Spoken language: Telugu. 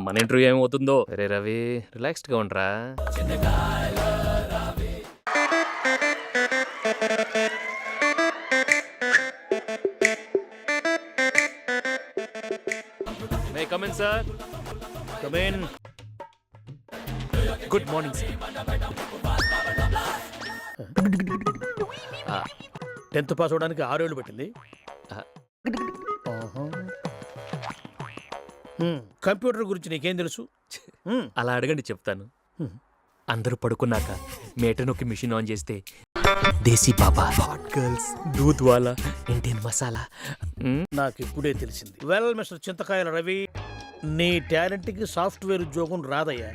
మన ఇంటర్వ్యూ ఏమవుతుందో. రే రవి, రిలాక్స్డ్గా ఉండరా. May come in sir. Come in. Good morning sir. 10th pass అవడానికి 6 ఏళ్ళు పట్టింది. కంప్యూటర్ గురించి నీకేం తెలుసు? అలా అడగండి చెప్తాను. అందరూ పడుకున్నాక మీటర్ మిషన్ ఆన్ చేస్తే దేశీ బాబా, హాట్ గర్ల్స్, దూద్ వాలా, ఇండియన్ మసాలా. నాకు ఇప్పుడే తెలిసింది. వెల్ మిస్టర్ చింతకాయల రవి, నీ టాలెంట్కి సాఫ్ట్వేర్ ఉద్యోగం రాదయ్యా.